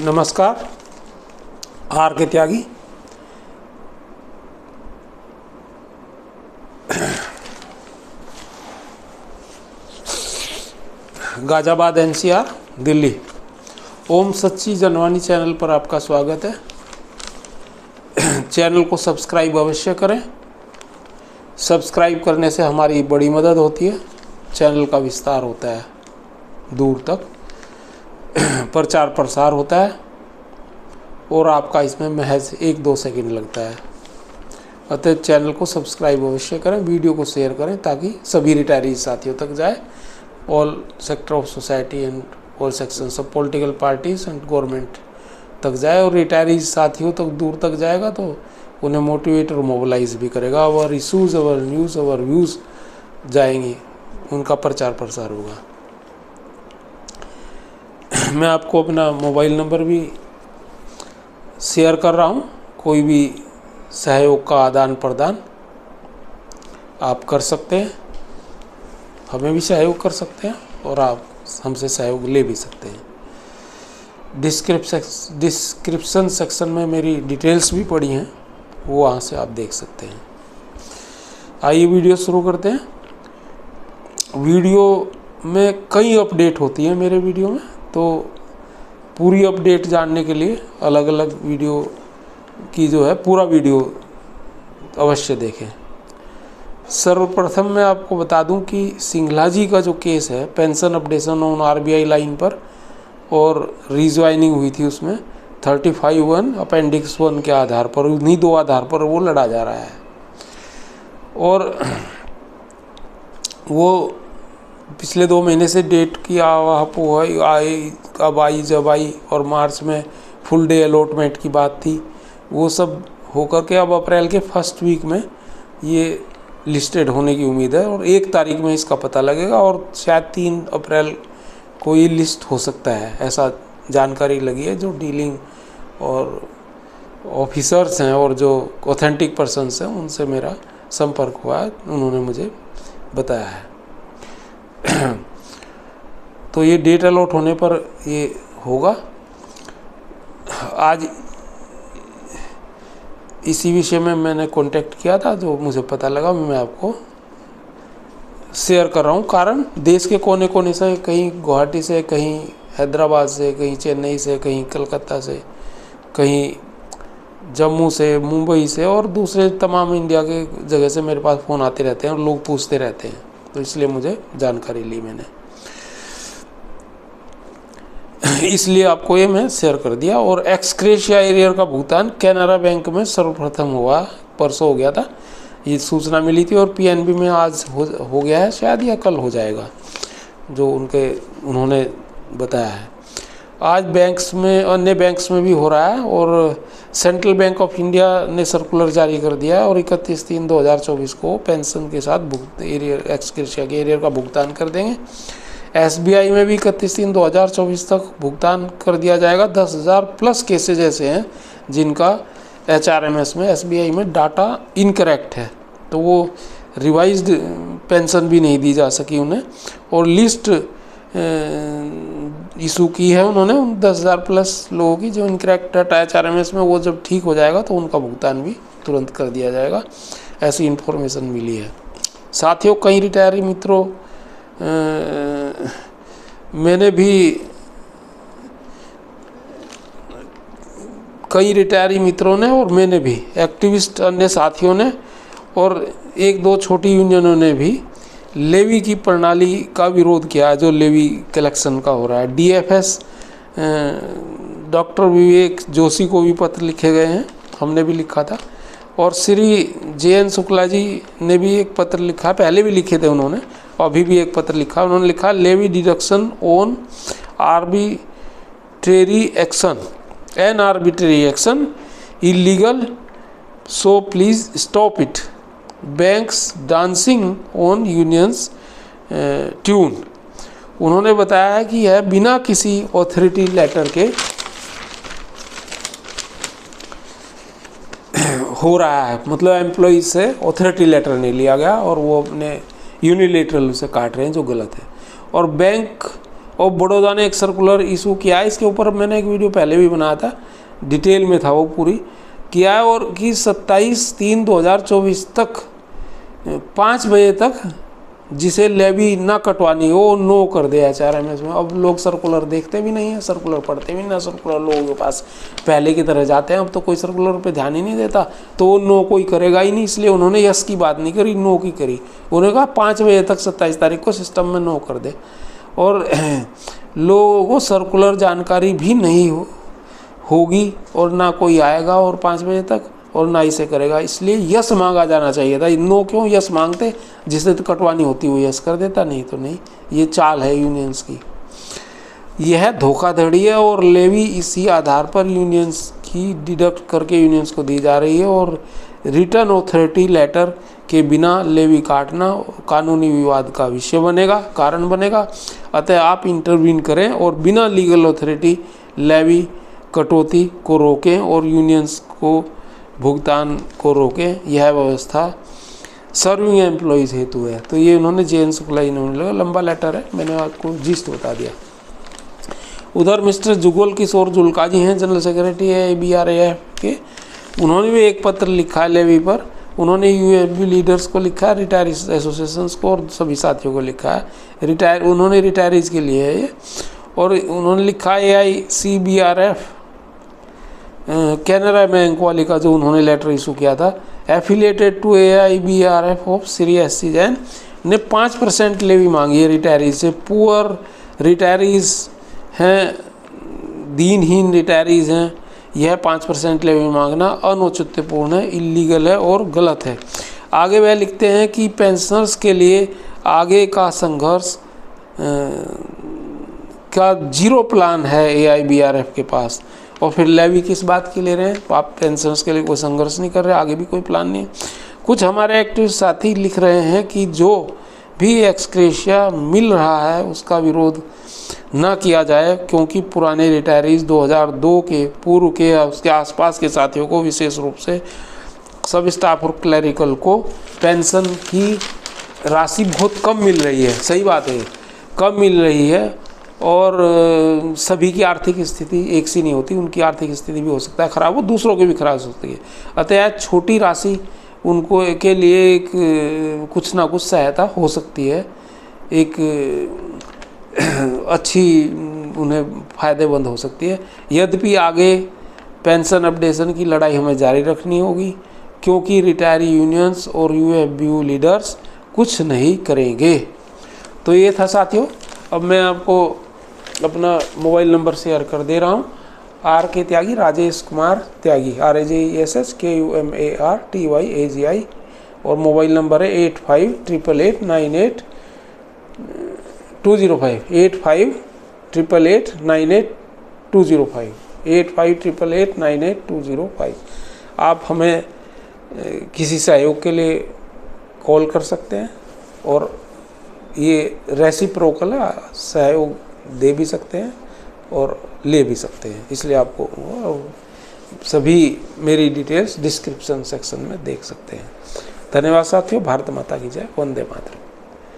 नमस्कार। आर के त्यागी। गाजियाबाद NCR दिल्ली। ओम सच्ची जनवानी चैनल पर आपका स्वागत है। चैनल को सब्सक्राइब अवश्य करें। सब्सक्राइब करने से हमारी बड़ी मदद होती है, चैनल का विस्तार होता है, दूर तक प्रचार प्रसार होता है और आपका इसमें महज 1-2 सेकंड लगता है। अतः चैनल को सब्सक्राइब अवश्य करें, वीडियो को शेयर करें ताकि सभी रिटायरी साथियों तक जाए। All sector of society and all sections of political parties and government तक जाए और रिटायरी साथियों तक दूर तक जाएगा तो उन्हें मोटिवेट और मोबिलाइज भी करेगा। अवर इशूज़, अवर न्यूज़, अवर व्यूज़ जाएंगी, उनका प्रचार प्रसार होगा। मैं आपको अपना मोबाइल नंबर भी शेयर कर रहा हूँ। कोई भी सहयोग का आदान प्रदान आप कर सकते हैं, हमें भी सहयोग कर सकते हैं और आप हमसे सहयोग ले भी सकते हैं। डिस्क्रिप्शन सेक्शन में मेरी डिटेल्स भी पड़ी हैं, वो वहाँ से आप देख सकते हैं। आइए वीडियो शुरू करते हैं। वीडियो में कई अपडेट होती है मेरे वीडियो में, तो पूरी अपडेट जानने के लिए अलग अलग वीडियो की जो है पूरा वीडियो अवश्य देखें। सर्वप्रथम मैं आपको बता दूं कि सिंघला जी का जो केस है, pension updation on RBI line पर और रीज्वाइनिंग हुई थी, उसमें 35(1) अपेंडिक्स 1 के आधार पर, उन्हीं 2 आधार पर वो लड़ा जा रहा है। और वो पिछले 2 महीने से डेट की अब आई जब आई और मार्च में फुल डे अलॉटमेंट की बात थी, वो सब होकर के अब अप्रैल के फर्स्ट वीक में ये लिस्टेड होने की उम्मीद है और 1 तारीख में इसका पता लगेगा और शायद 3 अप्रैल को ये लिस्ट हो सकता है, ऐसा जानकारी लगी है। जो डीलिंग और ऑफिसर्स हैं और जो ऑथेंटिक पर्सन्स हैं उनसे मेरा संपर्क हुआ है, उन्होंने मुझे बताया है। तो ये डेट अलॉट होने पर ये होगा। आज इसी विषय में मैंने कांटेक्ट किया था, जो मुझे पता लगा मैं आपको शेयर कर रहा हूँ। कारण देश के कोने कोने से, कहीं गुवाहाटी से, कहीं हैदराबाद से, कहीं चेन्नई से, कहीं कलकत्ता से, कहीं जम्मू से, मुंबई से और दूसरे तमाम इंडिया के जगह से मेरे पास फ़ोन आते रहते हैं और लोग पूछते रहते हैं, तो इसलिए मुझे जानकारी ली मैंने, इसलिए आपको ये मैं शेयर कर दिया। और एक्सग्रेशिया एरियर का भुगतान कैनरा बैंक में सर्वप्रथम हुआ, परसों हो गया था, ये सूचना मिली थी और PNB में आज हो गया है, शायद या कल हो जाएगा, जो उन्होंने बताया है। आज बैंक्स में, अन्य बैंक्स में भी हो रहा है और सेंट्रल बैंक ऑफ इंडिया ने सर्कुलर जारी कर दिया है और 31/3/2024 को पेंशन के साथ एक्सग्रेशिया के एरियर का भुगतान कर देंगे। SBI में भी 31/3/2024 तक भुगतान कर दिया जाएगा। 10,000 प्लस केसेज ऐसे हैं जिनका HRMS में, SBI में डाटा इनकरेक्ट है, तो वो रिवाइज्ड पेंशन भी नहीं दी जा सकी उन्हें और लिस्ट इशू की है उन्होंने उन 10,000 प्लस लोगों की जो इनकरेक्ट डाटा HRMS में, वो जब ठीक हो जाएगा तो उनका भुगतान भी तुरंत कर दिया जाएगा, ऐसी इन्फॉर्मेशन मिली है। साथियों, कई रिटायरी मित्रों, मैंने भी कई रिटायरी मित्रों ने और मैंने भी, एक्टिविस्ट अन्य साथियों ने और 1-2 छोटी यूनियनों ने भी लेवी की प्रणाली का विरोध किया, जो लेवी कलेक्शन का हो रहा है। DFS डॉक्टर विवेक जोशी को भी पत्र लिखे गए हैं, हमने भी लिखा था, और श्री JN शुक्ला जी ने भी एक पत्र लिखा, पहले भी लिखे थे उन्होंने, अभी भी एक पत्र लिखा। उन्होंने लिखा, levy deduction on arbitrary action, an arbitrary action illegal, so please stop it, banks dancing on unions tune. उन्होंने बताया है कि यह बिना किसी ऑथोरिटी लेटर के हो रहा है, मतलब एम्प्लॉइज से ऑथोरिटी लेटर नहीं लिया गया और वो अपने यूनिलेटरल उसे काट रहे हैं, जो गलत है। और बैंक और बड़ौदा ने एक सर्कुलर इशू किया है, इसके ऊपर मैंने एक वीडियो पहले भी बनाया था, डिटेल में था वो पूरी किया है, और कि 27/3/2024 तक 5 बजे तक जिसे लेवी ना कटवानी हो नो कर दिया HRMS में। अब लोग सर्कुलर देखते भी नहीं है, सर्कुलर पढ़ते भी ना, सर्कुलर लोगों के पास पहले की तरह जाते हैं, अब तो कोई सर्कुलर पे ध्यान ही नहीं देता, तो वो नो कोई करेगा ही नहीं, इसलिए उन्होंने यस की बात नहीं करी, नो की करी। उन्होंने कहा 5 बजे तक 27 तारीख को सिस्टम में नो कर दे, और लोगों को सर्कुलर जानकारी भी नहीं होगी और ना कोई आएगा और 5 बजे तक, और ना इसे करेगा, इसलिए यस मांगा जाना चाहिए था। नो क्यों, यस मांगते, जिसे तो कटवानी होती वो यस कर देता, नहीं तो नहीं। ये चाल है यूनियंस की, यह धोखाधड़ी है, और लेवी इसी आधार पर यूनियंस की डिडक्ट करके यूनियंस को दी जा रही है, और रिटर्न ऑथोरिटी लेटर के बिना लेवी काटना कानूनी विवाद का विषय बनेगा, कारण बनेगा। अतः आप इंटरवीन करें और बिना लीगल ऑथोरिटी लेवी कटौती को रोकें और यूनियंस को भुगतान को रोकें। यह व्यवस्था सर्विंग एम्प्लॉयज़ हेतु है। तो ये उन्होंने JN शुक्ला जी ने लगा, लंबा लेटर है, मैंने आपको जिस्ट बता दिया। उधर मिस्टर जुगल किशोर जुल्का जी हैं, जनरल सेक्रेटरी है ABRAF के, उन्होंने भी एक पत्र लिखा है लेवी पर। उन्होंने UAB लीडर्स को लिखा है, रिटायरीज एसोसिएशंस को और सभी साथियों को लिखा है। उन्होंने रिटायरीज के लिए है ये, और उन्होंने लिखा है AICBRF कैनरा बैंक वाले का जो उन्होंने लेटर इशू किया था, affiliated to AIBRF of Shri SC Jain ने 5% लेवी मांगी है रिटायरीज से। पुअर रिटायरीज हैं, दीनहीन रिटायरीज हैं, यह 5% लेवी मांगना अनौचित्यपूर्ण है, इलीगल है और गलत है। आगे वह लिखते हैं कि पेंशनर्स के लिए आगे का संघर्ष का 0 प्लान है AIBRF के पास। और फिर लेवी किस बात की ले रहे हैं, आप पेंशनर्स के लिए कोई संघर्ष नहीं कर रहे, आगे भी कोई प्लान नहीं है। कुछ हमारे एक्टिव साथी लिख रहे हैं कि जो भी एक्सक्रेशिया मिल रहा है उसका विरोध न किया जाए, क्योंकि पुराने रिटायरीज 2002 के पूर्व के या उसके आसपास के साथियों को, विशेष रूप से सब स्टाफ और क्लरिकल को पेंशन की राशि बहुत कम मिल रही है। सही बात है, कम मिल रही है, और सभी की आर्थिक स्थिति एक सी नहीं होती, उनकी आर्थिक स्थिति भी हो सकता है खराब, वो दूसरों की भी खराब हो सकती है। अतः छोटी राशि उनको के लिए एक कुछ ना कुछ सहायता हो सकती है, एक अच्छी उन्हें फ़ायदेमंद हो सकती है। यद्यपि आगे पेंशन अपडेशन की लड़ाई हमें जारी रखनी होगी, क्योंकि रिटायरी यूनियंस और UFBU लीडर्स कुछ नहीं करेंगे। तो ये था साथियों, अब मैं आपको अपना मोबाइल नंबर शेयर कर दे रहा हूँ। RK त्यागी, राजेश कुमार त्यागी, RAJESSKUMARTYAGI, और मोबाइल नंबर है 8588988205, 8588988205, 8588988205। आप हमें किसी सहयोग के लिए कॉल कर सकते हैं, और ये रेसिप्रोकल है, सहयोग दे भी सकते हैं और ले भी सकते हैं, इसलिए आपको सभी मेरी डिटेल्स डिस्क्रिप्शन सेक्शन में देख सकते हैं। धन्यवाद साथियों, भारत माता की जय, वंदे मातरम।